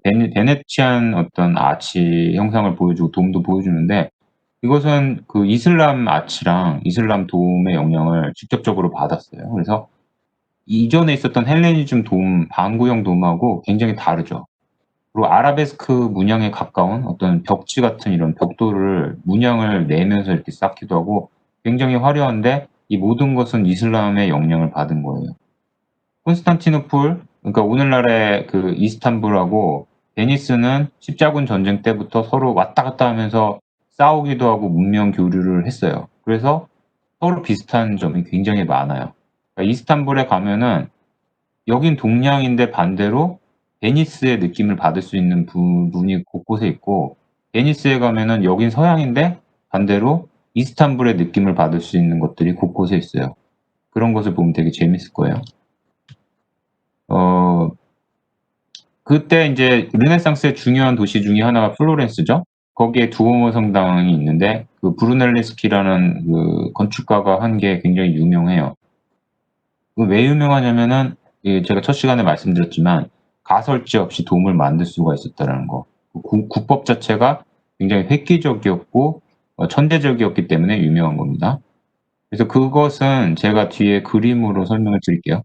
베네치안 어떤 아치 형상을 보여주고 돔도 보여주는데 이것은 그 이슬람 아치랑 이슬람 돔의 영향을 직접적으로 받았어요. 그래서 이전에 있었던 헬레니즘 돔 반구형 돔하고 굉장히 다르죠. 그리고 아라베스크 문양에 가까운 어떤 벽지 같은 이런 벽돌을 문양을 내면서 이렇게 쌓기도 하고 굉장히 화려한데 이 모든 것은 이슬람의 영향을 받은 거예요. 콘스탄티노플 그러니까 오늘날의 그 이스탄불하고 베니스는 십자군 전쟁 때부터 서로 왔다 갔다 하면서 싸우기도 하고 문명 교류를 했어요. 그래서 서로 비슷한 점이 굉장히 많아요. 그러니까 이스탄불에 가면은 여긴 동양인데 반대로 베니스의 느낌을 받을 수 있는 부분이 곳곳에 있고 베니스에 가면은 여긴 서양인데 반대로 이스탄불의 느낌을 받을 수 있는 것들이 곳곳에 있어요. 그런 것을 보면 되게 재밌을 거예요. 어 그때 인제 르네상스의 중요한 도시 중에 하나가 플로렌스죠. 거기에 두오모 성당이 있는데 그 브루넬레스키라는 그 건축가가 한 게 굉장히 유명해요. 그 왜 유명하냐면은 예 제가 첫 시간에 말씀드렸지만 가설지 없이 돔을 만들 수가 있었다라는 거. 그 국법 자체가 굉장히 획기적이었고 천재적이었기 때문에 유명한 겁니다. 그래서 그것은 제가 뒤에 그림으로 설명을 드릴게요.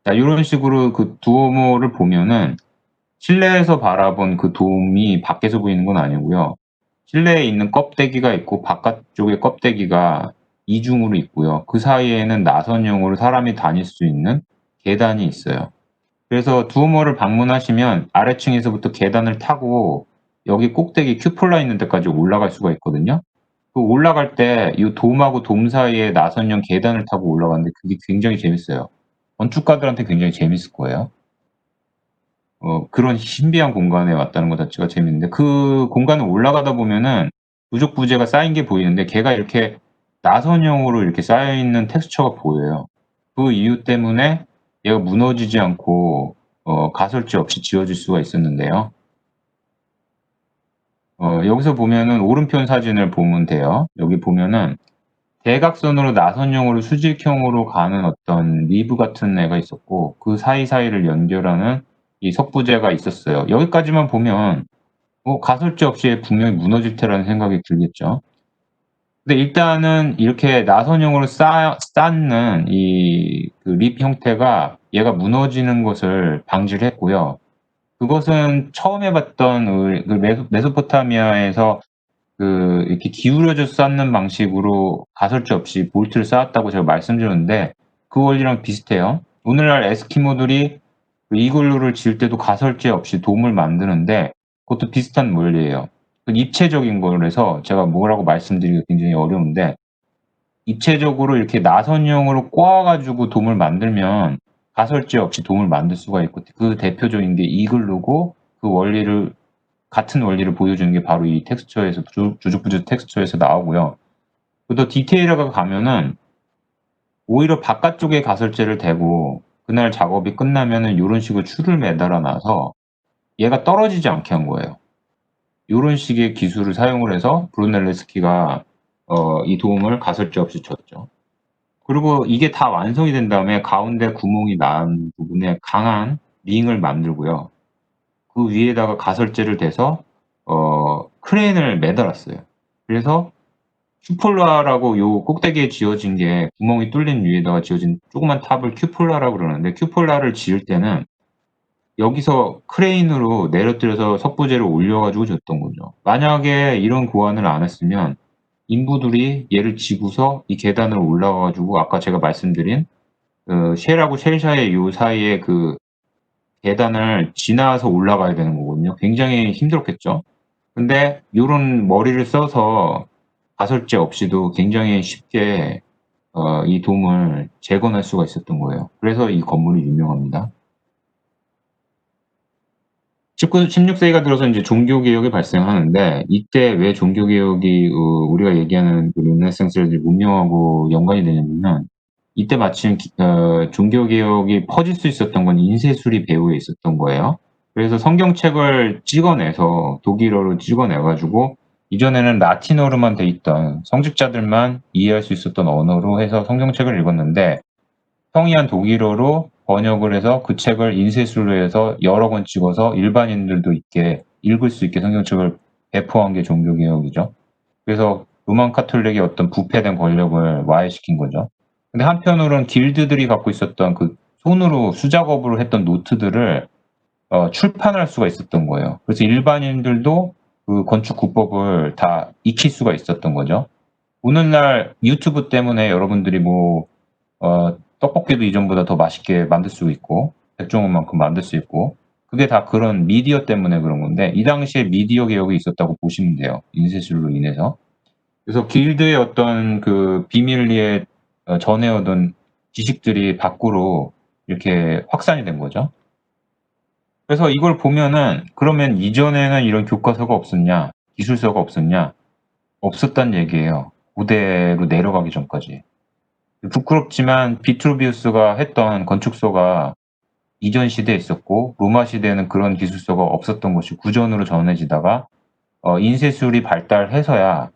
자 요런 식으로 그 두오모를 보면은 실내에서 바라본 그 돔이 밖에서 보이는 건 아니고요. 실내에 있는 껍데기가 있고 바깥쪽에 껍데기가 이중으로 있고요. 그 사이에는 나선형으로 사람이 다닐 수 있는 계단이 있어요. 그래서 두오모를 방문하시면 아래층에서부터 계단을 타고 여기 꼭대기 큐폴라 있는 데까지 올라갈 수가 있거든요. 그 올라갈 때 이 돔하고 돔 사이에 나선형 계단을 타고 올라가는데 그게 굉장히 재밌어요. 건축가들한테 굉장히 재밌을 거예요. 그런 신비한 공간에 왔다는 것 자체가 재밌는데 그 공간을 올라가다 보면은 부족 부재가 쌓인 게 보이는데 걔가 이렇게 나선형으로 이렇게 쌓여 있는 텍스처가 보여요. 그 이유 때문에 얘가 무너지지 않고 가설지 없이 지어질 수가 있었는데요. 여기서 보면은 오른편 사진을 보면 돼요. 여기 보면은 대각선으로 나선형으로 수직형으로 가는 어떤 리브 같은 애가 있었고 그 사이사이를 연결하는 이 석부재가 있었어요. 여기까지만 보면 가설지 없이 분명히 무너질 테라는 생각이 들겠죠. 근데 일단은 이렇게 나선형으로 쌓는 이 그 립 형태가 얘가 무너지는 것을 방지를 했고요. 그것은 처음에 봤던 그 메소포타미아에서 그 이렇게 기울여져 쌓는 방식으로 가설지 없이 볼트를 쌓았다고 제가 말씀드렸는데 그 원리랑 비슷해요. 오늘날 에스키모들이 그 이글루를 지을 때도 가설재 없이 돔을 만드는데 그것도 비슷한 원리예요. 그 입체적인 거라서 제가 뭐라고 말씀드리기가 굉장히 어려운데 입체적으로 이렇게 나선형으로 꼬아 가지고 돔을 만들면 가설재 없이 돔을 만들 수가 있고 그 대표적인 게 이글루고 그 원리를 같은 원리를 보여주는 게 바로 이 텍스처에서 주죽부죽 텍스처에서 나오고요. 더 디테일하게 가면은 오히려 바깥쪽에 가설재를 대고 그날 작업이 끝나면은 요런 식으로 줄을 매달아 놔서 얘가 떨어지지 않게 한 거예요. 요런 식의 기술을 사용을 해서 브루넬레스키가 이 도움을 가설재 없이 쳤죠. 그리고 이게 다 완성이 된 다음에 가운데 구멍이 난 부분에 강한 링을 만들고요. 그 위에다가 가설재를 대서 크레인을 매달았어요. 그래서 큐폴라라고 요 꼭대기에 지어진 게 구멍이 뚫린 위에다가 지어진 조그만 탑을 큐폴라라고 그러는데 큐폴라를 지을 때는 여기서 크레인으로 내려뜨려서 석부재를 올려 가지고 졌던 거죠. 만약에 이런 고안을 안 했으면 인부들이 얘를 지고서 이 계단을 올라가 가지고 아까 제가 말씀드린 그 쉘하고 쉘 사이의 요 사이에 그 계단을 지나서 올라가야 되는 거거든요. 굉장히 힘들었겠죠. 근데 요런 머리를 써서 가설재 없이도 굉장히 쉽게 이 돔을 재건할 수가 있었던 거예요. 그래서 이 건물이 유명합니다. 16 세기가 들어서 인제 종교 개혁이 발생하는데 이때 왜 종교 개혁이 우리가 얘기하는 그 르네상스라든지 문명하고 연관이 되냐면은 이때 마침 종교 개혁이 퍼질 수 있었던 건 인쇄술이 배후에 있었던 거예요. 그래서 성경책을 찍어내서 독일어로 찍어내 가지고 이전에는 라틴어로만 돼 있던 성직자들만 이해할 수 있었던 언어로 해서 성경책을 읽었는데 평이한 독일어로 번역을 해서 그 책을 인쇄술로 해서 여러 권 찍어서 일반인들도 있게 읽을 수 있게 성경책을 배포한 게 종교개혁이죠. 그래서 로만 카톨릭의 어떤 부패된 권력을 와해시킨 거죠. 근데 한편으로는 길드들이 갖고 있었던 그 손으로 수작업으로 했던 노트들을 출판할 수가 있었던 거예요. 그래서 일반인들도 그 건축국법을 다 익힐 수가 있었던 거죠. 오늘날 유튜브 때문에 여러분들이 뭐 떡볶이도 이전보다 더 맛있게 만들 수 있고 백종원만큼 만들 수 있고 그게 다 그런 미디어 때문에 그런 건데 이 당시에 미디어 개혁이 있었다고 보시면 돼요. 인쇄술로 인해서. 그래서 길드의 어떤 그 비밀리에 전해오던 지식들이 밖으로 이렇게 확산이 된 거죠. 그래서 이걸 보면은 그러면 이전에는 이런 교과서가 없었냐, 기술서가 없었냐? 없었단 얘기예요. 고대로 내려가기 전까지. 부끄럽지만 비트루비우스가 했던 건축서가 이전 시대에 있었고 로마 시대에는 그런 기술서가 없었던 것이 구전으로 전해지다가 인쇄술이 발달해서야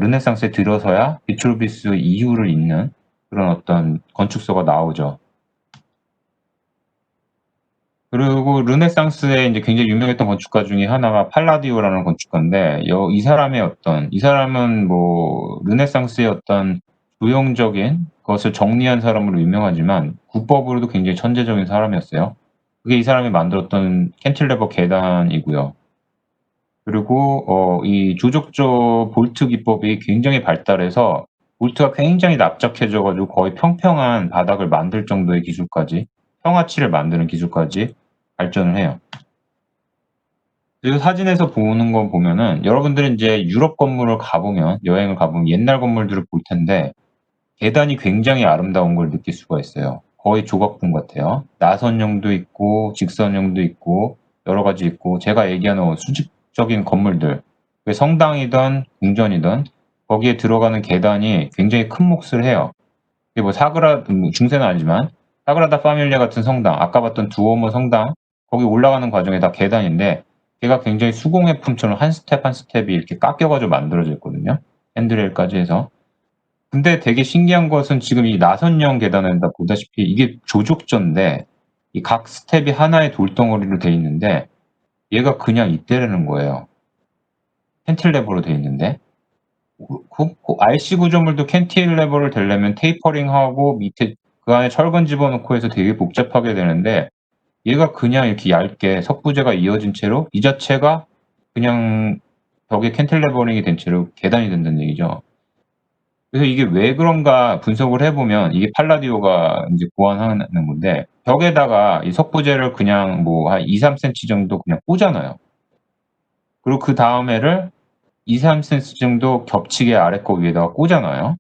르네상스에 들어서야 비트루비우스 이후를 잇는 그런 어떤 건축서가 나오죠. 그리고 르네상스에 이제 굉장히 유명했던 건축가 중에 하나가 팔라디오라는 건축가인데 이 사람은 뭐 르네상스의 어떤 조형적인 것을 정리한 사람으로 유명하지만 국법으로도 굉장히 천재적인 사람이었어요. 그게 이 사람이 만들었던 캔틸레버 계단이고요. 그리고 이 조족조 볼트 기법이 굉장히 발달해서 볼트가 굉장히 납작해져 가지고 거의 평평한 바닥을 만들 정도의 기술까지 평화치를 만드는 기술까지 발전을 해요. 그리고 사진에서 보는 거 보면은 여러분들이 인제 유럽 건물을 가보면 여행을 가보면 옛날 건물들을 볼 텐데 계단이 굉장히 아름다운 걸 느낄 수가 있어요. 거의 조각품 같아요. 나선형도 있고 직선형도 있고 여러 가지 있고 제가 얘기하는 수직적인 건물들 그게 성당이든 궁전이든 거기에 들어가는 계단이 굉장히 큰 몫을 해요. 이게 뭐 중세는 아니지만 사그라다 파밀리아 같은 성당, 아까 봤던 두오모 성당 거기 올라가는 과정에 다 계단인데 걔가 굉장히 수공예품처럼 한 스텝 한 스텝이 이렇게 깎여 가지고 만들어져 있거든요. 핸드레일까지 해서. 근데 되게 신기한 것은 지금 이 나선형 계단에다 보다시피 이게 조족조인데 이 각 스텝이 하나의 돌덩어리로 돼 있는데 얘가 그냥 있대라는 거예요. 캔틸레버로 돼 있는데. RC 구조물도 캔틸레버를 되려면 테이퍼링하고 밑에 그 안에 철근 집어넣고 해서 되게 복잡하게 되는데 얘가 그냥 이렇게 얇게 석부재가 이어진 채로 이 자체가 그냥 벽에 캔틸레버링이 된 채로 계단이 된다는 얘기죠. 그래서 이게 왜 그런가 분석을 해 보면 이게 팔라디오가 인제 고안하는 건데 벽에다가 이 석부재를 그냥 뭐 한 2-3 센치 정도 그냥 꽂아 놔요. 그리고 그다음에를 2-3 센치 정도 겹치게 아래 거 위에다가 꽂아 놔요.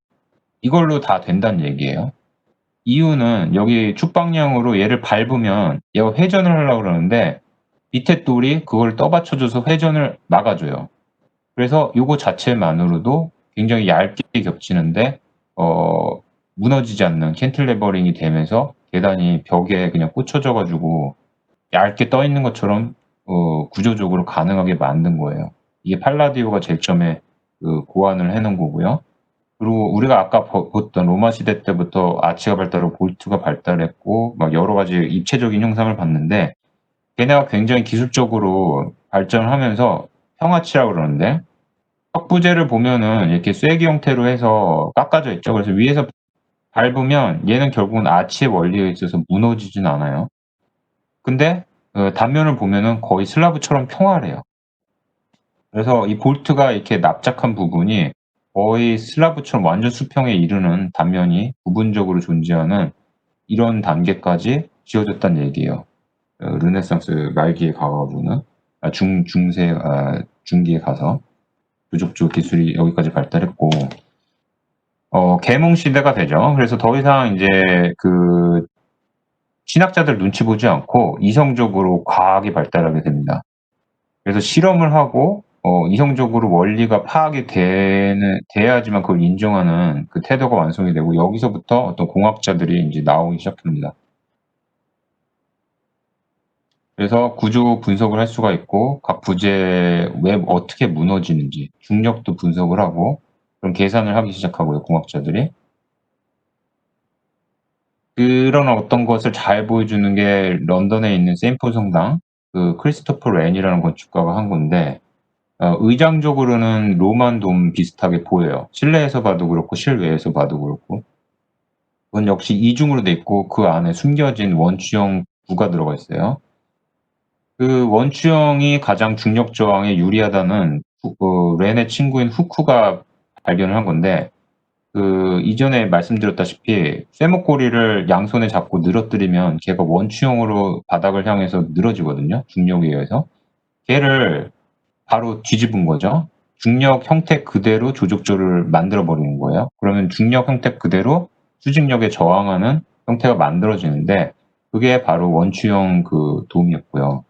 이걸로 다 된다는 얘기예요. 이유는 여기 축방량으로 얘를 밟으면 얘가 회전을 하려고 그러는데 밑에 돌이 그걸 떠받쳐 줘서 회전을 막아 줘요. 그래서 요거 자체만으로도 굉장히 얇게 겹치는데 어 무너지지 않는 캔틸레버링이 되면서 계단이 벽에 그냥 꽂혀져 가지고 얇게 떠 있는 것처럼 구조적으로 가능하게 만든 거예요. 이게 팔라디오가 제일 처음에 그 고안을 해 놓은 거고요. 그리고 우리가 아까 봤던 로마 시대 때부터 아치가 발달하고 볼트가 발달했고 막 여러 가지 입체적인 형상을 봤는데 걔네가 굉장히 기술적으로 발전을 하면서 평화치라고 그러는데 석부재를 보면은 이렇게 쐐기 형태로 해서 깎아져 있죠. 그래서 위에서 밟으면 얘는 결국은 아치의 원리에 있어서 무너지진 않아요. 근데 단면을 보면은 거의 슬라브처럼 평화래요. 그래서 이 볼트가 이렇게 납작한 부분이 거의 슬라브처럼 완전 수평에 이르는 단면이 부분적으로 존재하는 이런 단계까지 지어졌다는 얘기예요. 르네상스 말기에 가 가지고는 중기에 가서 부족조 기술이 여기까지 발달했고 계몽 시대가 되죠. 그래서 더 이상 인제 그 신학자들 눈치 보지 않고 이성적으로 과학이 발달하게 됩니다. 그래서 실험을 하고 이성적으로 원리가 파악이 돼야지만 그걸 인정하는 그 태도가 완성이 되고 여기서부터 어떤 공학자들이 인제 나오기 시작합니다. 그래서 구조 분석을 할 수가 있고 각 부재 왜 어떻게 무너지는지 중력도 분석을 하고 그런 계산을 하기 시작하고요, 공학자들이. 그런 어떤 것을 잘 보여주는 게 런던에 있는 세인트 성당, 그 크리스토퍼 렌이라는 건축가가 한 건데, 의장적으로는 로만 돔 비슷하게 보여요. 실내에서 봐도 그렇고 실외에서 봐도 그렇고. 그건 역시 이중으로 돼 있고 그 안에 숨겨진 원추형 구가 들어가 있어요. 그 원추형이 가장 중력 저항에 유리하다는 렌의 친구인 후크가 발견을 한 건데, 이전에 말씀드렸다시피 쇠목고리를 양손에 잡고 늘어뜨리면 걔가 원추형으로 바닥을 향해서 늘어지거든요, 중력에 의해서. 걔를 바로 뒤집은 거죠. 중력 형태 그대로 조족조를 만들어 버리는 거예요. 그러면 중력 형태 그대로 수직력에 저항하는 형태가 만들어지는데, 그게 바로 원추형 그 돔이었고요.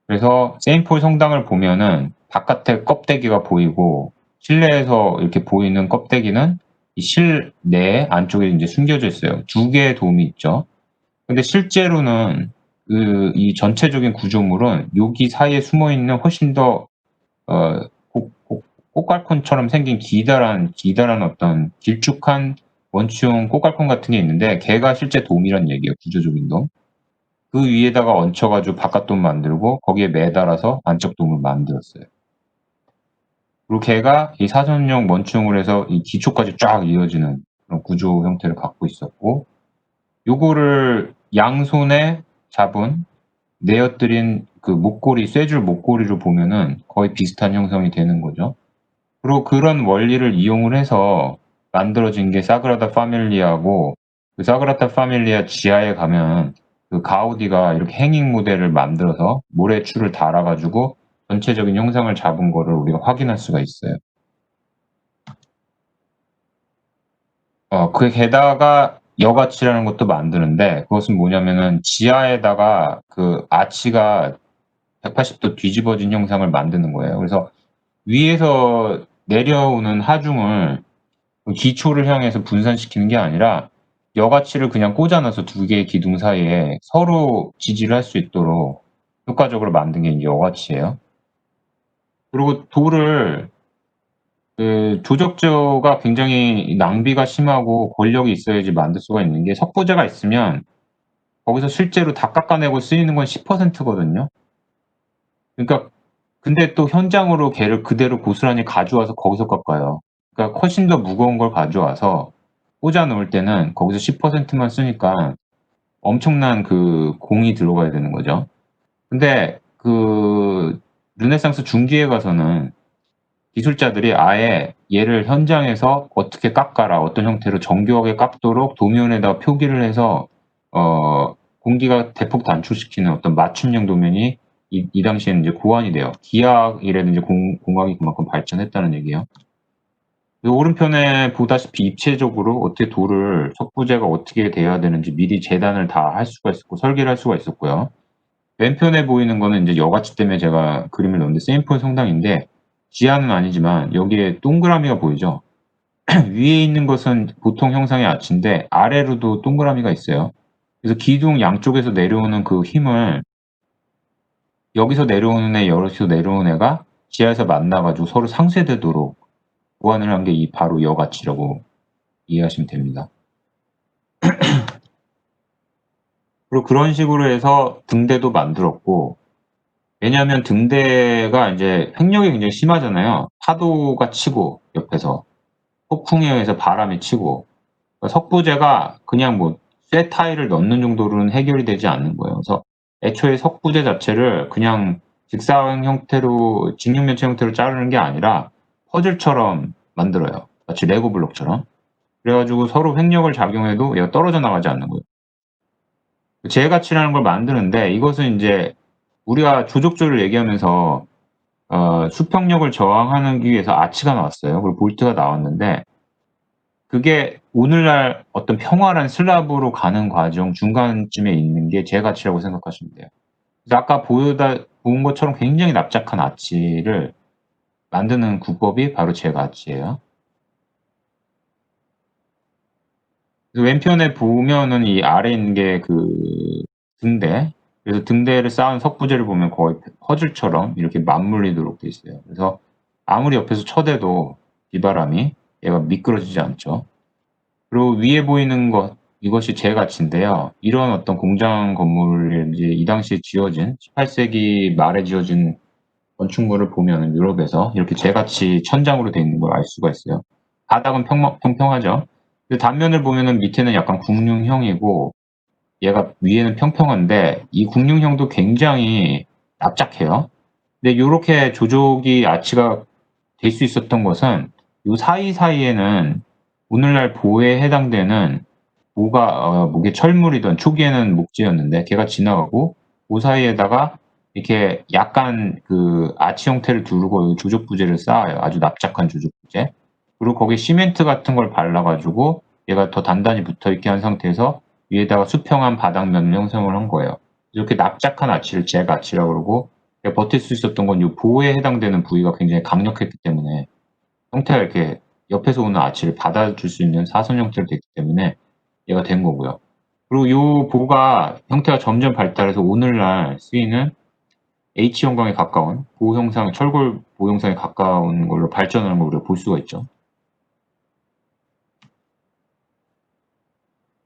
그래서 세인트폴 성당을 보면은 바깥에 껍데기가 보이고 실내에서 이렇게 보이는 껍데기는 이 실내 안쪽에 이제 숨겨져 있어요. 두 개의 돔이 있죠. 근데 실제로는 이 전체적인 구조물은 여기 사이에 숨어 있는 훨씬 더 꽃갈콘처럼 생긴 기다란 어떤 길쭉한 원추형 꽃갈콘 같은 게 있는데, 걔가 실제 돔이란 얘기예요. 구조적인 돔. 그 위에다가 얹혀가지고 바깥돔 만들고 거기에 매달아서 안쪽 돔을 만들었어요. 그리고 걔가 이 사선형 원추형을 해서 이 기초까지 쫙 이어지는 그런 구조 형태를 갖고 있었고, 요거를 양손에 잡은 내어뜨린 그 목걸이, 쇠줄 목걸이로 보면은 거의 비슷한 형성이 되는 거죠. 그리고 그런 원리를 이용을 해서 만들어진 게 사그라다 파밀리아고, 그 사그라다 파밀리아 지하에 가면 그 가우디가 이렇게 행잉 무대를 만들어서 모래줄을 달아 가지고 전체적인 형상을 잡은 거를 우리가 확인할 수가 있어요. 게다가 여과치라는 것도 만드는데, 그것은 뭐냐면은 지하에다가 그 아치가 180도 뒤집어진 형상을 만드는 거예요. 그래서 위에서 내려오는 하중을 기초를 향해서 분산시키는 게 아니라 여과치를 그냥 꽂아 놔서 두 개의 기둥 사이에 서로 지지를 할 수 있도록 효과적으로 만든 게 이제 여과치예요. 그리고 돌을, 조적조가 굉장히 낭비가 심하고 권력이 있어야지 만들 수가 있는 게, 석고제가 있으면 거기서 실제로 다 깎아내고 쓰이는 건 10% 거든요. 그러니까 근데 또 현장으로 걔를 그대로 고스란히 가져와서 거기서 깎아요. 그러니까 훨씬 더 무거운 걸 가져와서 꽂아 놓을 때는 거기서 10%만 쓰니까 엄청난 그 공이 들어가야 되는 거죠. 근데 르네상스 중기에 가서는 기술자들이 아예 얘를 현장에서 어떻게 깎아라, 어떤 형태로 정교하게 깎도록 도면에다 표기를 해서 공기가 대폭 단축시키는 어떤 맞춤형 도면이 이 당시에는 이제 고안이 돼요. 기하이라든지 공학이 그만큼 발전했다는 얘기예요. 오른편에 보다시피 입체적으로 어떻게 돌을 석부제가 어떻게 돼야 되는지 미리 재단을 다 할 수가 있었고 설계를 할 수가 있었고요. 왼편에 보이는 거는 이제 여과치 때문에 제가 그림을 넣었는데 세인트폴 성당인데, 지하는 아니지만 여기에 동그라미가 보이죠? 위에 있는 것은 보통 형상의 아치인데 아래로도 동그라미가 있어요. 그래서 기둥 양쪽에서 내려오는 그 힘을, 여기서 내려오는 애, 여기서 내려오는 애가 지하에서 만나가지고 서로 상쇄되도록 보완을 한 게 이 바로 여과치라고 이해하시면 됩니다. 그리고 그런 식으로 해서 등대도 만들었고, 왜냐하면 등대가 이제 횡력이 굉장히 심하잖아요. 파도가 치고 옆에서 폭풍에 의해서 바람이 치고, 그러니까 석부제가 그냥 뭐 쇠 타일을 넣는 정도로는 해결이 되지 않는 거예요. 그래서 애초에 석부제 자체를 그냥 직사각 형태로, 직육면체 형태로 자르는 게 아니라 퍼즐처럼 만들어요. 마치 레고 블록처럼. 그래가지고 서로 횡력을 작용해도 얘가 떨어져 나가지 않는 거예요. 재가치라는 걸 만드는데, 이것은 이제 우리가 조족조를 얘기하면서 수평력을 저항하기 위해서 아치가 나왔어요. 그리고 볼트가 나왔는데, 그게 오늘날 어떤 평활한 슬랍으로 가는 과정 중간쯤에 있는 게 재가치라고 생각하시면 돼요. 그래서 아까 본 것처럼 굉장히 납작한 아치를 만드는 구법이 바로 재가치예요. 그래서 왼편에 보면은 이 아래에 있는 게 등대. 그래서 등대를 쌓은 석부제를 보면 거의 퍼즐처럼 이렇게 맞물리도록 돼 있어요. 그래서 아무리 옆에서 쳐대도 비바람이 얘가 미끄러지지 않죠. 그리고 위에 보이는 것, 이것이 제 가치인데요. 이런 어떤 공장 건물이 이제 이 당시에 지어진 18세기 말에 지어진 건축물을 보면은 유럽에서 이렇게 제 가치 천장으로 돼 있는 걸 알 수가 있어요. 바닥은 평평하죠. 근데 단면을 보면은 밑에는 약간 궁융형이고 얘가 위에는 평평한데 이 궁융형도 굉장히 납작해요. 근데 요렇게 조족이 아치가 될 수 있었던 것은 요 사이사이에는 오늘날 보에 해당되는 보가 목에 철물이던 초기에는 목재였는데 걔가 지나가고 그 사이에다가 이렇게 약간 그 아치 형태를 두르고 조족 부재를 쌓아요. 아주 납작한 조족 부재. 그리고 거기에 시멘트 같은 걸 발라 가지고 얘가 더 단단히 붙어 있게 한 상태에서 위에다가 수평한 바닥면을 형성을 한 거예요. 이렇게 납작한 아치를 잭 아치라고 그러고 얘가 버틸 수 있었던 건 요 보에 해당되는 부위가 굉장히 강력했기 때문에 형태가 이렇게 옆에서 오는 아치를 받아줄 수 있는 사선 형태로 됐기 때문에 얘가 된 거고요. 그리고 요 보가 형태가 점점 발달해서 오늘날 쓰이는 H 형광에 가까운 보 형상, 철골 보 형상에 가까운 걸로 발전하는 걸 우리가 볼 수가 있죠.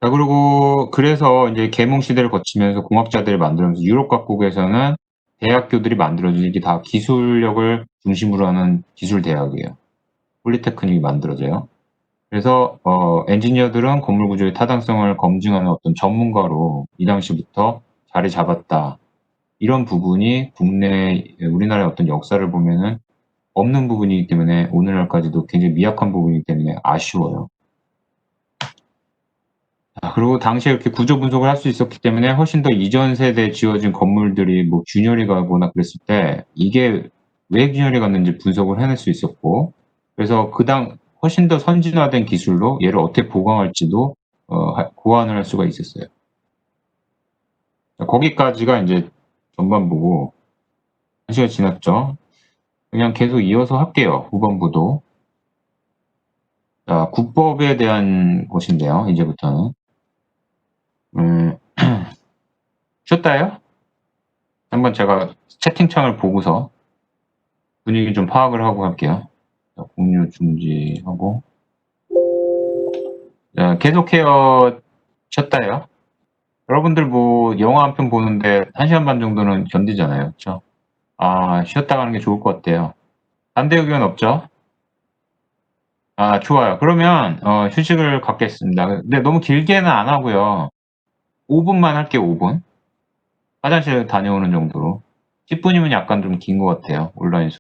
자, 그리고 그래서 이제 계몽 시대를 거치면서 공학자들을 만들면서 유럽 각국에서는 대학교들이 만들어지는 게 다 기술력을 중심으로 하는 기술 대학이에요. 폴리테크닉이 만들어져요. 그래서 엔지니어들은 건물 구조의 타당성을 검증하는 어떤 전문가로 이 당시부터 자리 잡았다. 이런 부분이 국내 우리나라의 어떤 역사를 보면은 없는 부분이기 때문에 오늘날까지도 굉장히 미약한 부분이기 때문에 아쉬워요. 그리고 당시에 이렇게 구조 분석을 할 수 있었기 때문에 훨씬 더 이전 세대에 지어진 건물들이 뭐 균열이 가거나 그랬을 때 이게 왜 균열이 갔는지 분석을 해낼 수 있었고, 그래서 훨씬 더 선진화된 기술로 얘를 어떻게 보강할지도 고안을 할 수가 있었어요. 거기까지가 이제 전반부고 1시간 지났죠. 그냥 계속 이어서 할게요. 후반부도. 자, 국법에 대한 것인데요. 이제부터는. 음, 쉬었다요? 한번 제가 채팅창을 보고서 분위기 좀 파악을 하고 할게요. 자, 공유 중지하고. 자, 계속해요. 쉬었다요? 여러분들 뭐 영화 한 편 보는데 1시간 반 정도는 견디잖아요. 그쵸? 쉬었다 가는 게 좋을 것 같아요. 반대 의견 없죠? 좋아요. 그러면 휴식을 갖겠습니다. 근데 너무 길게는 안 하고요. 5분만 할게요. 5분. 화장실 다녀오는 정도로. 10분이면 약간 좀 긴 것 같아요. 온라인